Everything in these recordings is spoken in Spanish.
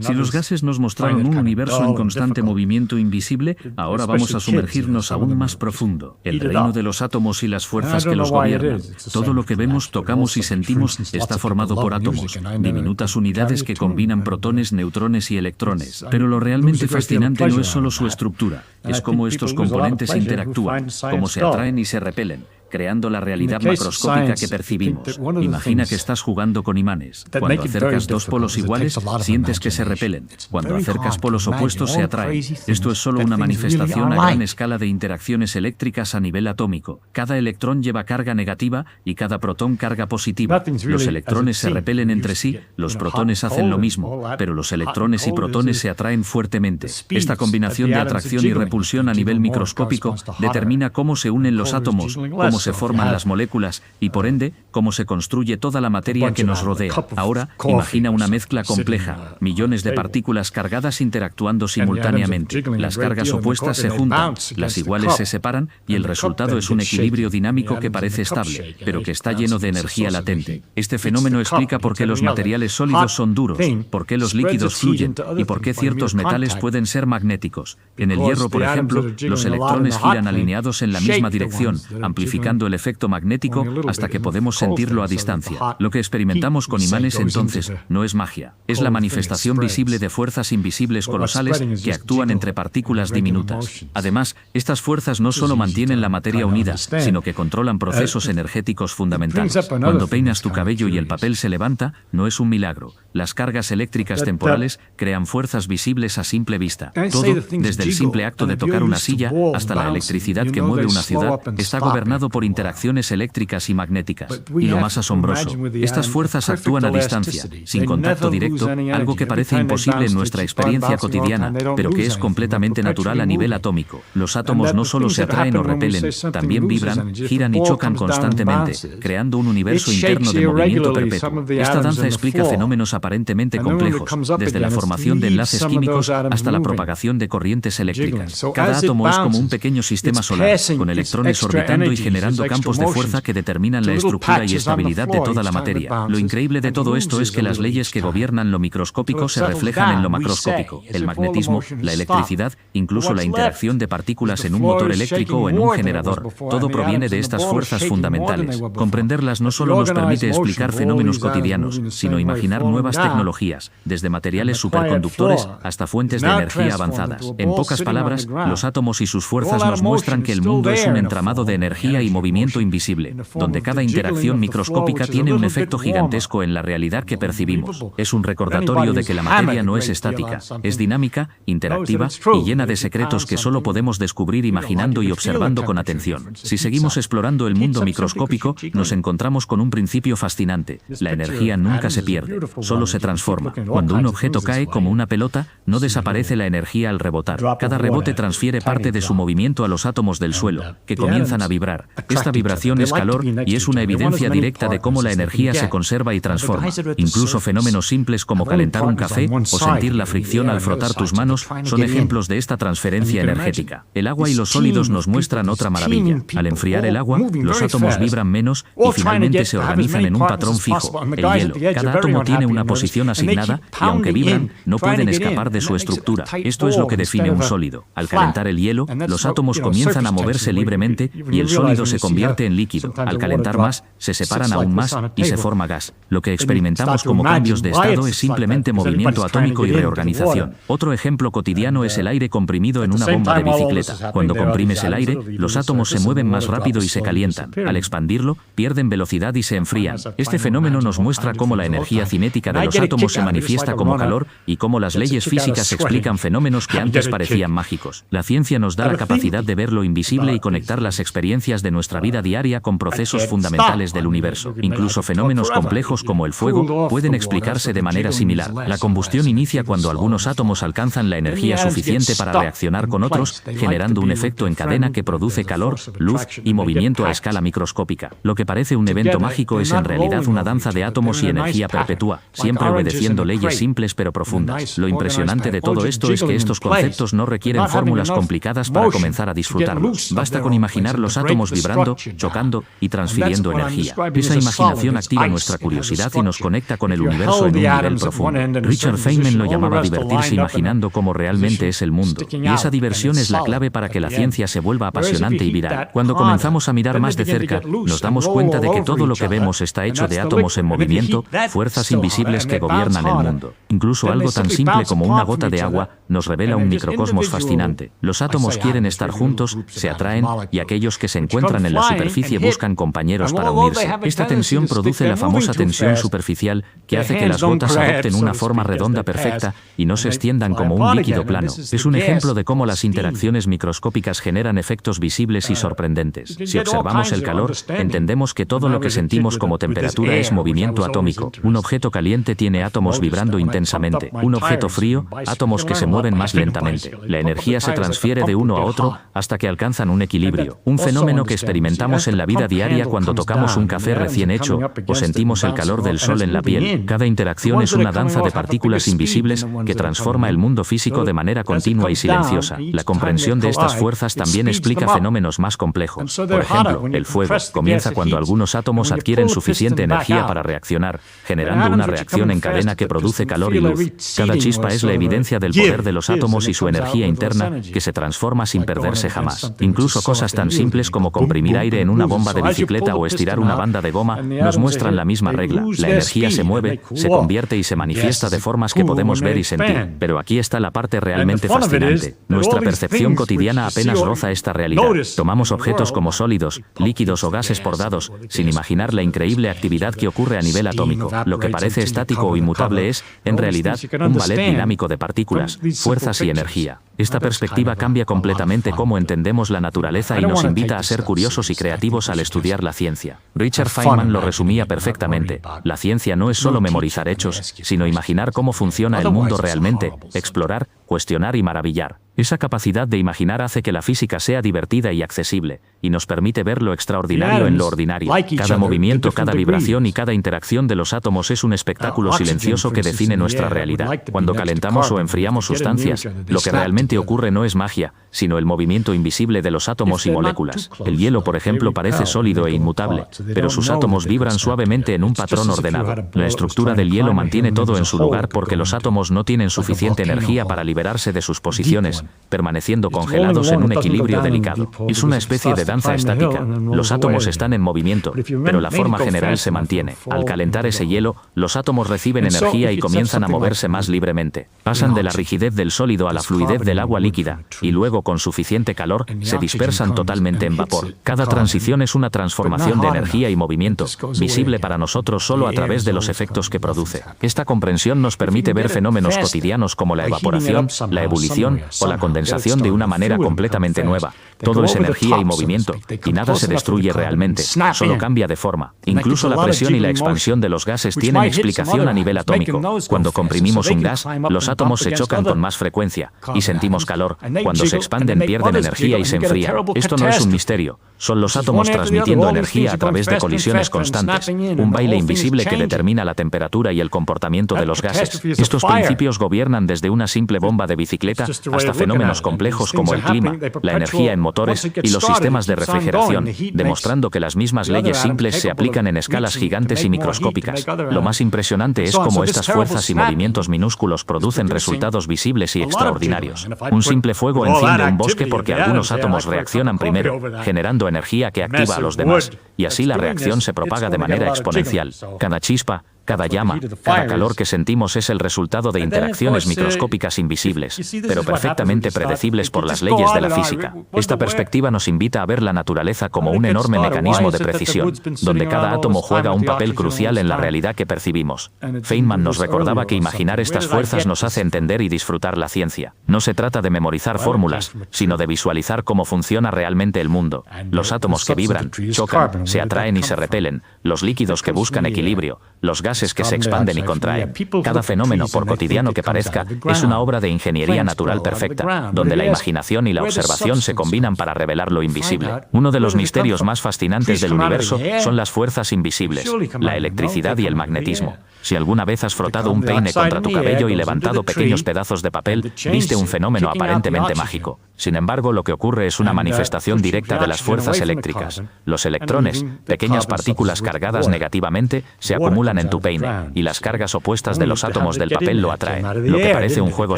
Si los gases nos mostraron un universo en constante movimiento invisible, ahora vamos a sumergirnos aún más profundo. El reino de los átomos y las fuerzas que los gobiernan. Todo lo que vemos, tocamos y sentimos está formado por átomos, diminutas unidades que combinan protones, neutrones y electrones. Pero lo realmente fascinante no es solo su estructura, es cómo estos componentes interactúan, cómo se atraen y se repelen, creando la realidad macroscópica que percibimos. Imagina que estás jugando con imanes. Cuando acercas dos polos iguales, sientes que se repelen. Cuando acercas polos opuestos, se atraen. Esto es solo una manifestación a gran escala de interacciones eléctricas a nivel atómico. Cada electrón lleva carga negativa y cada protón carga positiva. Los electrones se repelen entre sí, los protones hacen lo mismo, pero los electrones y protones se atraen fuertemente. Esta combinación de atracción y repulsión a nivel microscópico determina cómo se unen los átomos, cómo se forman las moléculas y, por ende, cómo se construye toda la materia que nos rodea. Ahora, imagina una mezcla compleja, millones de partículas cargadas interactuando simultáneamente. Las cargas opuestas se juntan, las iguales se separan y el resultado es un equilibrio dinámico que parece estable, pero que está lleno de energía latente. Este fenómeno explica por qué los materiales sólidos son duros, por qué los líquidos fluyen y por qué ciertos metales pueden ser magnéticos. En el hierro, por ejemplo, los electrones giran alineados en la misma dirección, amplificando el efecto magnético hasta que podemos sentirlo a distancia. Lo que experimentamos con imanes entonces no es magia, es la manifestación visible de fuerzas invisibles colosales que actúan entre partículas diminutas. Además, estas fuerzas no solo mantienen la materia unida, sino que controlan procesos energéticos fundamentales. Cuando peinas tu cabello y el papel se levanta, no es un milagro. Las cargas eléctricas temporales crean fuerzas visibles a simple vista. Todo, desde el simple acto de tocar una silla hasta la electricidad que mueve una ciudad, está gobernado por interacciones eléctricas y magnéticas. Y lo más asombroso, estas fuerzas actúan a distancia, sin contacto directo, algo que parece imposible en nuestra experiencia cotidiana, pero que es completamente natural a nivel atómico. Los átomos no solo se atraen o repelen, también vibran, giran y chocan constantemente, creando un universo interno de movimiento perpetuo. Esta danza explica fenómenos aparentemente complejos, desde la formación de enlaces químicos hasta la propagación de corrientes eléctricas. Cada átomo es como un pequeño sistema solar, con electrones orbitando y generando campos de fuerza que determinan la estructura y estabilidad de toda la materia. Lo increíble de todo esto es que las leyes que gobiernan lo microscópico se reflejan en lo macroscópico. El magnetismo, la electricidad, incluso la interacción de partículas en un motor eléctrico o en un generador, todo proviene de estas fuerzas fundamentales. Comprenderlas no solo nos permite explicar fenómenos cotidianos, sino imaginar nuevas tecnologías, desde materiales superconductores hasta fuentes de energía avanzadas. En pocas palabras, los átomos y sus fuerzas nos muestran que el mundo es un entramado de energía y movimiento invisible, donde cada interacción microscópica tiene un efecto gigantesco en la realidad que percibimos. Es un recordatorio de que la materia no es estática, es dinámica, interactiva y llena de secretos que solo podemos descubrir imaginando y observando con atención. Si seguimos explorando el mundo microscópico, nos encontramos con un principio fascinante. La energía nunca se pierde, solo se transforma. Cuando un objeto cae como una pelota, no desaparece la energía al rebotar. Cada rebote transfiere parte de su movimiento a los átomos del suelo, que comienzan a vibrar. Esta vibración es calor y es una evidencia directa de cómo la energía se conserva y transforma. Incluso fenómenos simples como calentar un café o sentir la fricción al frotar tus manos son ejemplos de esta transferencia energética. El agua y los sólidos nos muestran otra maravilla. Al enfriar el agua, los átomos vibran menos y finalmente se organizan en un patrón fijo, el hielo. Cada átomo tiene una posición asignada y aunque vibran, no pueden escapar de su estructura. Esto es lo que define un sólido. Al calentar el hielo, los átomos comienzan a moverse libremente y el sólido se convierte en líquido. Al calentar más, se separan aún más y se forma gas. Lo que experimentamos como cambios de estado es simplemente movimiento atómico y reorganización. Otro ejemplo cotidiano es el aire comprimido en una bomba de bicicleta. Cuando comprimes el aire, los átomos se mueven más rápido y se calientan. Al expandirlo, pierden velocidad y se enfrían. Este fenómeno nos muestra cómo la energía cinética de los átomos se manifiesta como calor y cómo las leyes físicas explican fenómenos que antes parecían mágicos. La ciencia nos da la capacidad de ver lo invisible y conectar las experiencias de nuestra vida diaria con procesos fundamentales del universo. Incluso fenómenos complejos como el fuego pueden explicarse de manera similar. La combustión inicia cuando algunos átomos alcanzan la energía suficiente para reaccionar con otros, generando un efecto en cadena que produce calor, luz y movimiento a escala microscópica. Lo que parece un evento mágico es en realidad una danza de átomos y energía perpetua, siempre obedeciendo leyes simples pero profundas. Lo impresionante de todo esto es que estos conceptos no requieren fórmulas complicadas para comenzar a disfrutarlos. Basta con imaginar los átomos vibrando vibrando, chocando y transfiriendo energía. Esa imaginación activa nuestra curiosidad y nos conecta con el universo en un nivel profundo. Richard Feynman lo llamaba divertirse imaginando cómo realmente es el mundo. Y esa diversión es la clave para que la ciencia se vuelva apasionante y viral. Cuando comenzamos a mirar más de cerca, nos damos cuenta de que todo lo que vemos está hecho de átomos en movimiento, fuerzas invisibles que gobiernan el mundo. Incluso algo tan simple como una gota de agua nos revela un microcosmos fascinante. Los átomos quieren estar juntos, se atraen, y aquellos que se encuentran en la superficie buscan compañeros para unirse. Esta tensión produce la famosa tensión superficial que hace que las gotas adopten una forma redonda perfecta y no se extiendan como un líquido plano. Es un ejemplo de cómo las interacciones microscópicas generan efectos visibles y sorprendentes. Si observamos el calor, entendemos que todo lo que sentimos como temperatura es movimiento atómico. Un objeto caliente tiene átomos vibrando intensamente. Un objeto frío, átomos que se mueven más lentamente. La energía se transfiere de uno a otro hasta que alcanzan un equilibrio. Un fenómeno que experimentamos en la vida diaria cuando tocamos un café recién hecho o sentimos el calor del sol en la piel. Cada interacción es una danza de partículas invisibles que transforma el mundo físico de manera continua y silenciosa. La comprensión de estas fuerzas también explica fenómenos más complejos. Por ejemplo, el fuego comienza cuando algunos átomos adquieren suficiente energía para reaccionar, generando una reacción en cadena que produce calor y luz. Cada chispa es la evidencia del poder de los átomos y su energía interna que se transforma sin perderse jamás. Incluso cosas tan simples como comprimir aire en una bomba de bicicleta o estirar una banda de goma nos muestran la misma regla. La energía se mueve, se convierte y se manifiesta de formas que podemos ver y sentir. Pero aquí está la parte realmente fascinante. Nuestra percepción cotidiana apenas roza esta realidad. Tomamos objetos como sólidos, líquidos o gases por dados, sin imaginar la increíble actividad que ocurre a nivel atómico. Lo que parece estático o inmutable es, en realidad, un ballet dinámico de partículas, fuerzas y energía. Esta perspectiva cambia completamente cómo entendemos la naturaleza y nos invita a ser curiosos y creativos al estudiar la ciencia. Richard Feynman lo resumía perfectamente. La ciencia no es solo memorizar hechos, sino imaginar cómo funciona el mundo realmente, explorar, cuestionar y maravillar. Esa capacidad de imaginar hace que la física sea divertida y accesible, y nos permite ver lo extraordinario en lo ordinario. Cada movimiento, cada vibración y cada interacción de los átomos es un espectáculo silencioso que define nuestra realidad. Cuando calentamos o enfriamos sustancias, lo que realmente ocurre no es magia, sino el movimiento invisible de los átomos y moléculas. El hielo, por ejemplo, parece sólido e inmutable, pero sus átomos vibran suavemente en un patrón ordenado. La estructura del hielo mantiene todo en su lugar porque los átomos no tienen suficiente energía para liberarse de sus posiciones, permaneciendo congelados en un equilibrio delicado. Es una especie de danza estática. Los átomos están en movimiento, pero la forma general se mantiene. Al calentar ese hielo, los átomos reciben energía y comienzan a moverse más libremente. Pasan de la rigidez del sólido a la fluidez del agua líquida, y luego, con suficiente calor, se dispersan totalmente en vapor. Cada transición es una transformación de energía y movimiento, visible para nosotros solo a través de los efectos que produce. Esta comprensión nos permite ver fenómenos cotidianos como la evaporación, la ebullición o la condensación de una manera completamente nueva. Todo es energía y movimiento, y nada se destruye realmente, solo cambia de forma. Incluso la presión y la expansión de los gases tienen explicación a nivel atómico. Cuando comprimimos un gas, los átomos se chocan con más frecuencia, y sentimos calor. Cuando se expanden pierden energía y se enfrían. Esto no es un misterio, son los átomos transmitiendo energía a través de colisiones constantes, un baile invisible que determina la temperatura y el comportamiento de los gases. Estos principios gobiernan desde una simple bomba de bicicleta hasta fenómenos complejos como el clima, la energía en motores y los sistemas de refrigeración, demostrando que las mismas leyes simples se aplican en escalas gigantes y microscópicas. Lo más impresionante es cómo estas fuerzas y movimientos minúsculos producen resultados visibles y extraordinarios. Un simple fuego enciende un bosque porque algunos átomos reaccionan primero, generando energía que activa a los demás, y así la reacción se propaga de manera exponencial. Cada chispa, cada llama, cada calor que sentimos es el resultado de interacciones microscópicas invisibles, pero perfectamente predecibles por las leyes de la física. Esta perspectiva nos invita a ver la naturaleza como un enorme mecanismo de precisión, donde cada átomo juega un papel crucial en la realidad que percibimos. Feynman nos recordaba que imaginar estas fuerzas nos hace entender y disfrutar la ciencia. No se trata de memorizar fórmulas, sino de visualizar cómo funciona realmente el mundo. Los átomos que vibran, chocan, se atraen y se repelen, los líquidos que buscan equilibrio, los gases que se expanden y contraen. Cada fenómeno, por cotidiano que parezca, es una obra de ingeniería natural perfecta, donde la imaginación y la observación se combinan para revelar lo invisible. Uno de los misterios más fascinantes del universo son las fuerzas invisibles, la electricidad y el magnetismo. Si alguna vez has frotado un peine contra tu cabello y levantado pequeños pedazos de papel, viste un fenómeno aparentemente mágico. Sin embargo, lo que ocurre es una manifestación directa de las fuerzas eléctricas. Los electrones, pequeñas partículas cargadas negativamente, se acumulan en tu peine, y las cargas opuestas de los átomos del papel lo atraen. Lo que parece un juego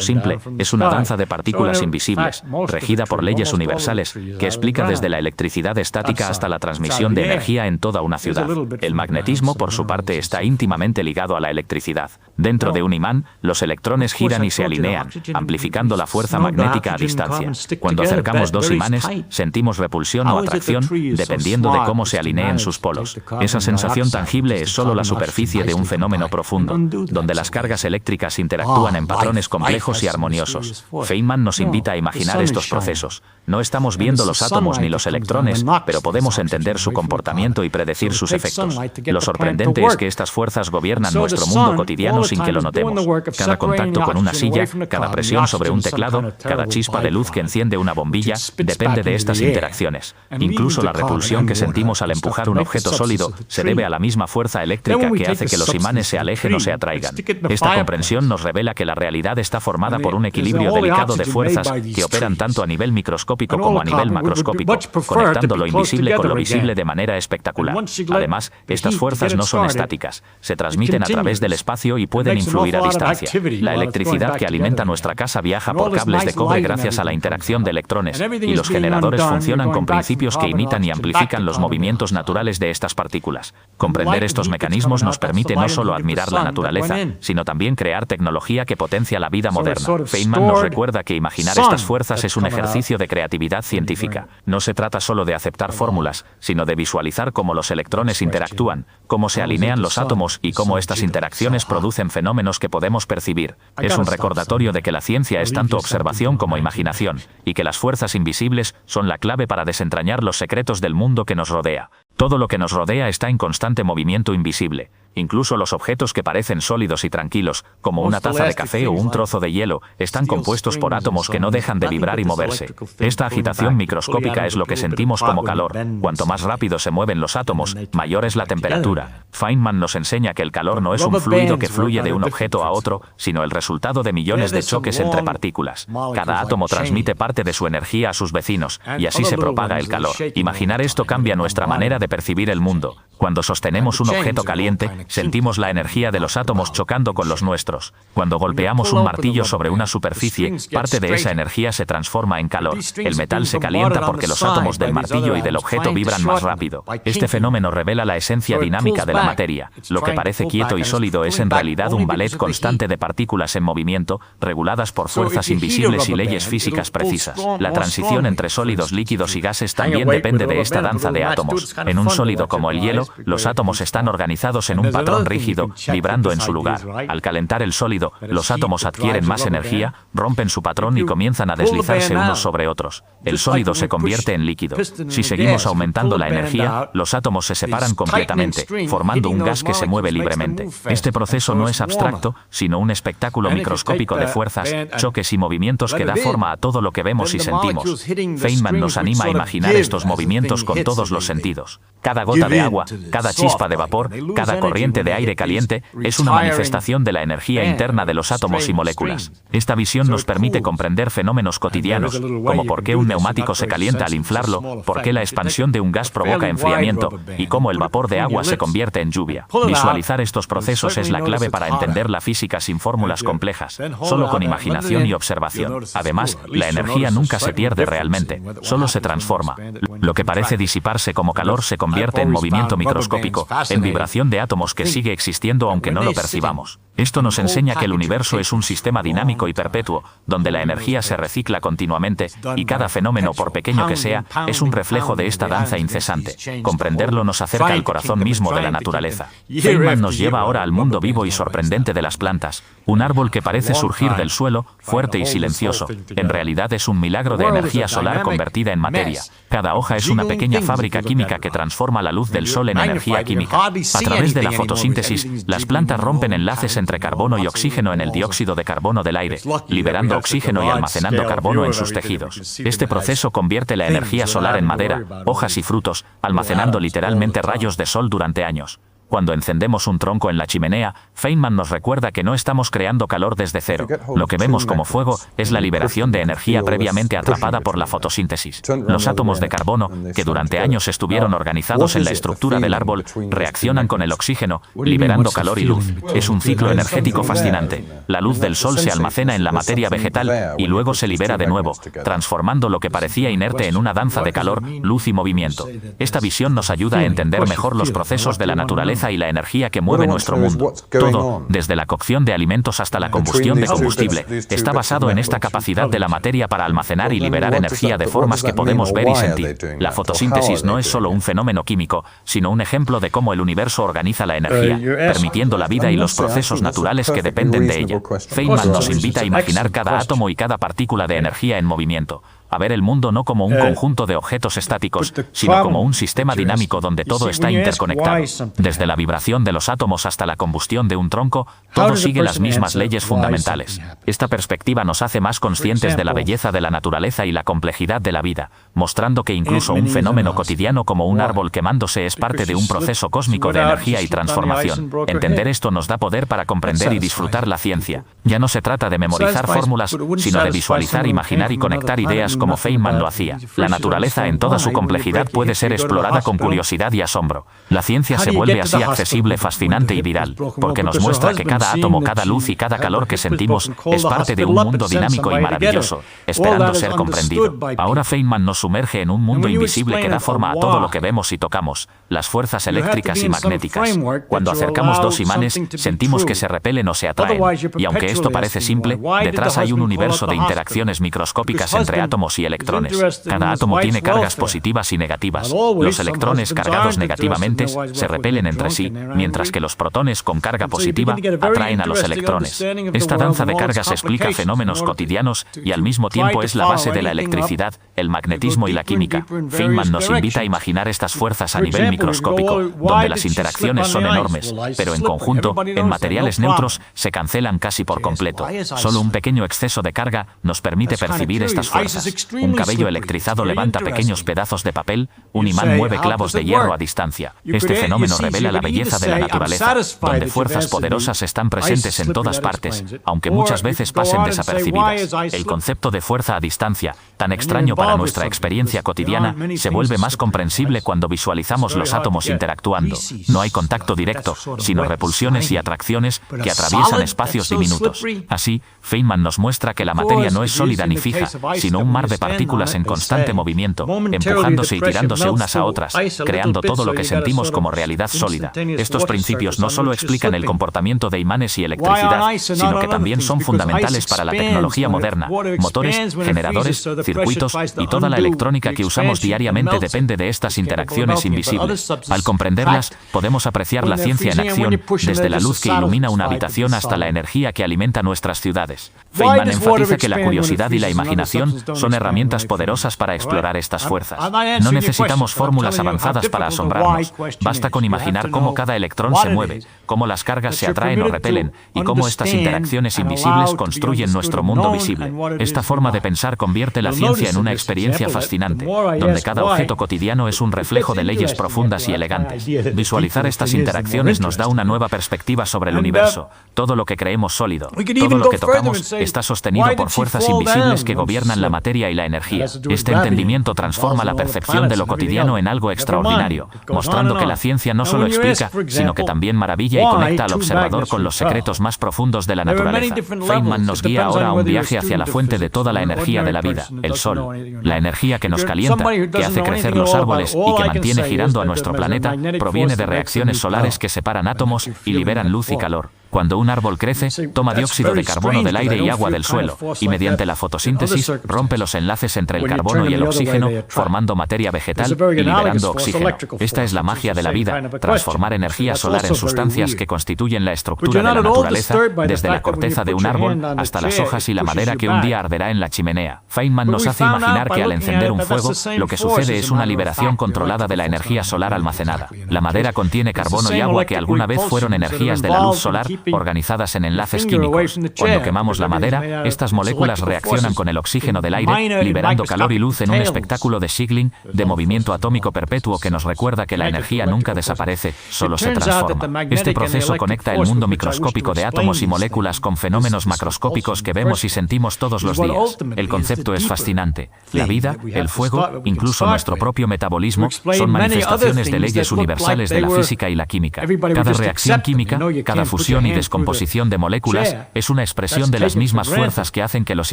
simple es una danza de partículas invisibles, regida por leyes universales, que explica desde la electricidad estática hasta la transmisión de energía en toda una ciudad. El magnetismo, por su parte, está íntimamente ligado a la electricidad. Dentro de un imán, los electrones giran y se alinean, amplificando la fuerza magnética a distancia. Cuando acercamos dos imanes, sentimos repulsión o atracción, dependiendo de cómo se alineen sus polos. Esa sensación tangible es solo la superficie de un fenómeno profundo, donde las cargas eléctricas interactúan en patrones complejos y armoniosos. Feynman nos invita a imaginar estos procesos. No estamos viendo los átomos ni los electrones, pero podemos entender su comportamiento y predecir sus efectos. Lo sorprendente es que estas fuerzas gobiernan nuestro mundo cotidiano sin que lo notemos. Cada contacto con una silla, cada presión sobre un teclado, cada chispa de luz que enciende una bombilla, depende de estas interacciones. Incluso la repulsión que sentimos al empujar un objeto sólido se debe a la misma fuerza eléctrica que hace que los imanes se alejen o se atraigan. Esta comprensión nos revela que la realidad está formada por un equilibrio delicado de fuerzas que operan tanto a nivel microscópico como a nivel macroscópico, conectando lo invisible con lo visible de manera espectacular. Además, estas fuerzas no son estáticas, se transmiten a través del espacio y pueden influir a distancia. La electricidad que alimenta nuestra casa viaja por cables de cobre gracias a la interacción de electrones, y los generadores funcionan con principios que imitan y amplifican los movimientos naturales de estas partículas. Comprender estos mecanismos nos permite no solo admirar la naturaleza, sino también crear tecnología que potencia la vida moderna. Feynman nos recuerda que imaginar estas fuerzas es un ejercicio de creatividad científica. No se trata solo de aceptar fórmulas, sino de visualizar cómo los electrones interactúan, cómo se alinean los átomos y cómo estas interacciones producen fenómenos que podemos percibir. Es un recordatorio de que la ciencia es tanto observación como imaginación, y que las fuerzas invisibles son la clave para desentrañar los secretos del mundo que nos rodea. Todo lo que nos rodea está en constante movimiento invisible. Incluso los objetos que parecen sólidos y tranquilos, como una taza de café o un trozo de hielo, están compuestos por átomos que no dejan de vibrar y moverse. Esta agitación microscópica es lo que sentimos como calor. Cuanto más rápido se mueven los átomos, mayor es la temperatura. Feynman nos enseña que el calor no es un fluido que fluye de un objeto a otro, sino el resultado de millones de choques entre partículas. Cada átomo transmite parte de su energía a sus vecinos, y así se propaga el calor. Imaginar esto cambia nuestra manera de percibir el mundo. Cuando sostenemos un objeto caliente, sentimos la energía de los átomos chocando con los nuestros. Cuando golpeamos un martillo sobre una superficie, parte de esa energía se transforma en calor. El metal se calienta porque los átomos del martillo y del objeto vibran más rápido. Este fenómeno revela la esencia dinámica de la materia. Lo que parece quieto y sólido es en realidad un ballet constante de partículas en movimiento, reguladas por fuerzas invisibles y leyes físicas precisas. La transición entre sólidos, líquidos y gases también depende de esta danza de átomos. En un sólido como el hielo, los átomos están organizados en un patrón rígido, vibrando en su lugar. Al calentar el sólido, los átomos adquieren más energía, rompen su patrón y comienzan a deslizarse unos sobre otros. El sólido se convierte en líquido. Si seguimos aumentando la energía, los átomos se separan completamente, formando un gas que se mueve libremente. Este proceso no es abstracto, sino un espectáculo microscópico de fuerzas, choques y movimientos que da forma a todo lo que vemos y sentimos. Feynman nos anima a imaginar estos movimientos con todos los sentidos. Cada gota de agua, cada chispa de vapor, cada corriente de aire caliente es una manifestación de la energía interna de los átomos y moléculas. Esta visión nos permite comprender fenómenos cotidianos, como por qué un neumático se calienta al inflarlo, por qué la expansión de un gas provoca enfriamiento, y cómo el vapor de agua se convierte en lluvia. Visualizar estos procesos es la clave para entender la física sin fórmulas complejas, solo con imaginación y observación. Además, la energía nunca se pierde realmente, solo se transforma. Lo que parece disiparse como calor se convierte en movimiento microscópico, en vibración de átomos que sigue existiendo aunque no lo percibamos. Esto nos enseña que el universo es un sistema dinámico y perpetuo, donde la energía se recicla continuamente, y cada fenómeno, por pequeño que sea, es un reflejo de esta danza incesante. Comprenderlo nos acerca al corazón mismo de la naturaleza. Feynman nos lleva ahora al mundo vivo y sorprendente de las plantas. Un árbol que parece surgir del suelo, fuerte y silencioso, en realidad es un milagro de energía solar convertida en materia. Cada hoja es una pequeña fábrica química que transforma la luz del sol en energía química. A través de la fotosíntesis, las plantas rompen enlaces entre carbono y oxígeno en el dióxido de carbono del aire, liberando oxígeno y almacenando carbono en sus tejidos. Este proceso convierte la energía solar en madera, hojas y frutos, almacenando literalmente rayos de sol durante años. Cuando encendemos un tronco en la chimenea, Feynman nos recuerda que no estamos creando calor desde cero. Lo que vemos como fuego es la liberación de energía previamente atrapada por la fotosíntesis. Los átomos de carbono, que durante años estuvieron organizados en la estructura del árbol, reaccionan con el oxígeno, liberando calor y luz. Es un ciclo energético fascinante. La luz del sol se almacena en la materia vegetal y luego se libera de nuevo, transformando lo que parecía inerte en una danza de calor, luz y movimiento. Esta visión nos ayuda a entender mejor los procesos de la naturaleza y la energía que mueve nuestro mundo. Todo, desde la cocción de alimentos hasta la combustión de combustible, está basado en esta capacidad de la materia para almacenar y liberar energía de formas que podemos ver y sentir. La fotosíntesis no es solo un fenómeno químico, sino un ejemplo de cómo el universo organiza la energía, permitiendo la vida y los procesos naturales que dependen de ella. Feynman nos invita a imaginar cada átomo y cada partícula de energía en movimiento, a ver el mundo no como un conjunto de objetos estáticos, sino como un sistema dinámico donde todo está interconectado. Desde la vibración de los átomos hasta la combustión de un tronco, todo sigue las mismas leyes fundamentales. Esta perspectiva nos hace más conscientes de la belleza de la naturaleza y la complejidad de la vida, mostrando que incluso un fenómeno cotidiano como un árbol quemándose es parte de un proceso cósmico de energía y transformación. Entender esto nos da poder para comprender y disfrutar la ciencia. Ya no se trata de memorizar fórmulas, sino de visualizar, imaginar y conectar ideas como Feynman lo hacía. La naturaleza en toda su complejidad puede ser explorada con curiosidad y asombro. La ciencia se vuelve así accesible, fascinante y viral, porque nos muestra que cada átomo, cada luz y cada calor que sentimos es parte de un mundo dinámico y maravilloso, esperando ser comprendido. Ahora Feynman nos sumerge en un mundo invisible que da forma a todo lo que vemos y tocamos, las fuerzas eléctricas y magnéticas. Cuando acercamos dos imanes, sentimos que se repelen o se atraen, y aunque esto parece simple, detrás hay un universo de interacciones microscópicas entre átomos y electrones. Cada átomo tiene cargas positivas y negativas. Los electrones cargados negativamente se repelen entre sí, mientras que los protones con carga positiva atraen a los electrones. Esta danza de cargas explica fenómenos cotidianos y al mismo tiempo es la base de la electricidad, el magnetismo y la química. Feynman nos invita a imaginar estas fuerzas a nivel microscópico, donde las interacciones son enormes, pero en conjunto, en materiales neutros, se cancelan casi por completo. Solo un pequeño exceso de carga nos permite percibir estas fuerzas. Un cabello electrizado levanta pequeños pedazos de papel, un imán mueve clavos de hierro a distancia. Este fenómeno revela la belleza de la naturaleza, donde fuerzas poderosas están presentes en todas partes, aunque muchas veces pasen desapercibidas. El concepto de fuerza a distancia, tan extraño para nuestra experiencia cotidiana, se vuelve más comprensible cuando visualizamos los átomos interactuando. No hay contacto directo, sino repulsiones y atracciones que atraviesan espacios diminutos. Así, Feynman nos muestra que la materia no es sólida ni fija, sino un mar de partículas en constante movimiento, empujándose y tirándose unas a otras, creando todo lo que sentimos como realidad sólida. Estos principios no solo explican el comportamiento de imanes y electricidad, sino que también son fundamentales para la tecnología moderna. Motores, generadores, circuitos y toda la electrónica que usamos diariamente depende de estas interacciones invisibles. Al comprenderlas, podemos apreciar la ciencia en acción, desde la luz que ilumina una habitación hasta la energía que alimenta nuestras ciudades. Feynman enfatiza que la curiosidad y la imaginación son herramientas poderosas para explorar estas fuerzas. No necesitamos fórmulas avanzadas para asombrarnos. Basta con imaginar cómo cada electrón se mueve, cómo las cargas se atraen o repelen, y cómo estas interacciones invisibles construyen nuestro mundo visible. Esta forma de pensar convierte la ciencia en una experiencia fascinante, donde cada objeto cotidiano es un reflejo de leyes profundas y elegantes. Visualizar estas interacciones nos da una nueva perspectiva sobre el universo. Todo lo que creemos sólido, todo lo que tocamos, está sostenido por fuerzas invisibles que gobiernan la materia y la energía. Este entendimiento transforma la percepción de lo cotidiano en algo extraordinario, mostrando que la ciencia no solo explica, sino que también maravilla y conecta al observador con los secretos más profundos de la naturaleza. Feynman nos guía ahora a un viaje hacia la fuente de toda la energía de la vida, el Sol. La energía que nos calienta, que hace crecer los árboles y que mantiene girando a nuestro planeta, proviene de reacciones solares que separan átomos y liberan luz y calor. Cuando un árbol crece, toma dióxido de carbono del aire y agua del suelo, y mediante la fotosíntesis rompe los enlaces entre el carbono y el oxígeno, formando materia vegetal y liberando oxígeno. Esta es la magia de la vida, transformar energía solar en sustancias que constituyen la estructura de la naturaleza, desde la corteza de un árbol hasta las hojas y la madera que un día arderá en la chimenea. Feynman nos hace imaginar que al encender un fuego, lo que sucede es una liberación controlada de la energía solar almacenada. La madera contiene carbono y agua que alguna vez fueron energías de la luz solar, organizadas en enlaces químicos. Cuando quemamos la madera, estas moléculas reaccionan con el oxígeno del aire, liberando calor y luz en un espectáculo de Schiggling, de movimiento atómico perpetuo que nos recuerda que la energía nunca desaparece, solo se transforma. Este proceso conecta el mundo microscópico de átomos y moléculas con fenómenos macroscópicos que vemos y sentimos todos los días. El concepto es fascinante. La vida, el fuego, incluso nuestro propio metabolismo, son manifestaciones de leyes universales de la física y la química. Cada reacción química, cada fusión y descomposición de moléculas, es una expresión de las mismas fuerzas que hacen que los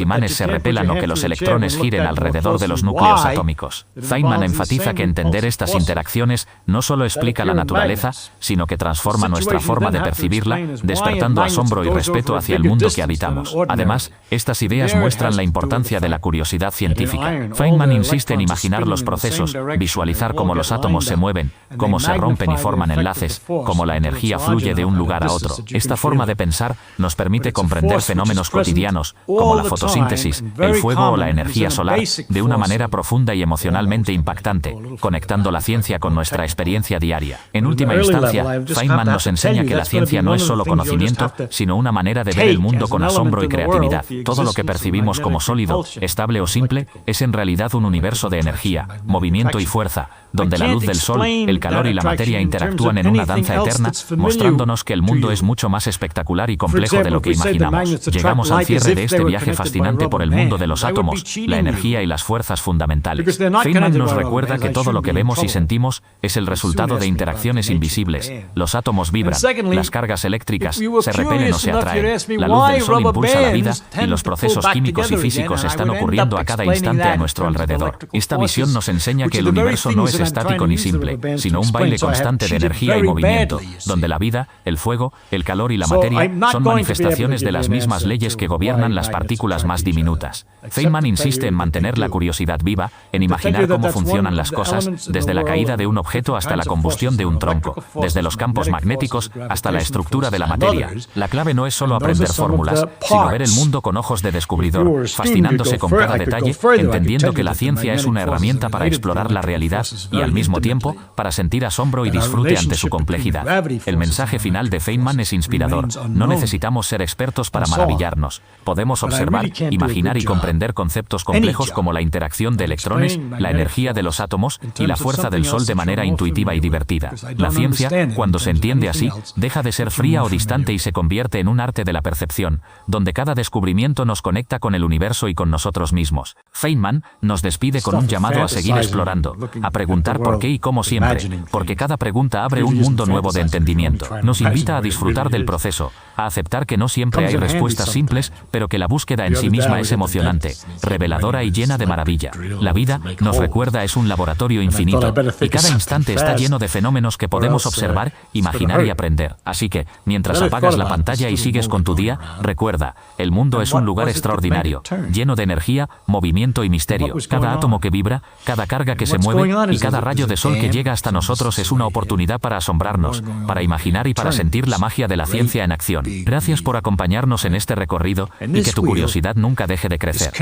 imanes se repelan o que los electrones giren alrededor de los núcleos atómicos. Feynman enfatiza que entender estas interacciones no solo explica la naturaleza, sino que transforma nuestra forma de percibirla, despertando asombro y respeto hacia el mundo que habitamos. Además, estas ideas muestran la importancia de la curiosidad científica. Feynman insiste en imaginar los procesos, visualizar cómo los átomos se mueven, cómo se rompen y forman enlaces, cómo la energía fluye de un lugar a otro. Esta forma de pensar nos permite comprender fenómenos cotidianos, como la fotosíntesis, el fuego o la energía solar, de una manera profunda y emocionalmente impactante, conectando la ciencia con nuestra experiencia diaria. En última instancia, Feynman nos enseña que la ciencia no es solo conocimiento, sino una manera de ver el mundo con asombro y creatividad. Todo lo que percibimos como sólido, estable o simple, es en realidad un universo de energía, movimiento y fuerza, donde la luz del sol, el calor y la materia interactúan en una danza eterna, mostrándonos que el mundo es mucho más espectacular y complejo de lo que imaginamos. Llegamos al cierre de este viaje fascinante por el mundo de los átomos, la energía y las fuerzas fundamentales. Feynman nos recuerda que todo lo que vemos y sentimos es el resultado de interacciones invisibles. Los átomos vibran, las cargas eléctricas se repelen o se atraen, la luz del sol impulsa la vida y los procesos químicos y físicos están ocurriendo a cada instante a nuestro alrededor. Esta visión nos enseña que el universo no es estático ni simple, sino un baile constante de energía y movimiento, donde la vida, el fuego, el calor y la materia son manifestaciones de las mismas leyes que gobiernan las partículas más diminutas. Feynman insiste en mantener la curiosidad viva, en imaginar cómo funcionan las cosas, desde la caída de un objeto hasta la combustión de un tronco, desde los campos magnéticos hasta la estructura de la materia. La clave no es solo aprender fórmulas, sino ver el mundo con ojos de descubridor, fascinándose con cada detalle, entendiendo que la ciencia es una herramienta para explorar la realidad y al mismo tiempo para sentir asombro y disfrute ante su complejidad. El mensaje final de Feynman es inspirador. No necesitamos ser expertos para maravillarnos. Podemos observar, imaginar y comprender conceptos complejos como la interacción de electrones, la energía de los átomos y la fuerza del sol de manera intuitiva y divertida. La ciencia, cuando se entiende así, deja de ser fría o distante y se convierte en un arte de la percepción, donde cada descubrimiento nos conecta con el universo y con nosotros mismos. Feynman nos despide con un llamado a seguir explorando, a preguntar por qué y cómo siempre, porque cada pregunta abre un mundo nuevo de entendimiento. Nos invita a disfrutar del proceso, a aceptar que no siempre hay respuestas simples, pero que la búsqueda en sí misma es emocionante, reveladora y llena de maravilla. La vida, nos recuerda, es un laboratorio infinito, y cada instante está lleno de fenómenos que podemos observar, imaginar y aprender. Así que, mientras apagas la pantalla y sigues con tu día, recuerda, el mundo es un lugar extraordinario, lleno de energía, movimiento y misterio. Cada átomo que vibra, cada carga que se mueve y cada rayo de sol que llega hasta nosotros es una oportunidad para asombrarnos, para imaginar y para sentir la magia de la ciencia en acción. Gracias por acompañarnos en este recorrido y que tu curiosidad nunca deje de crecer.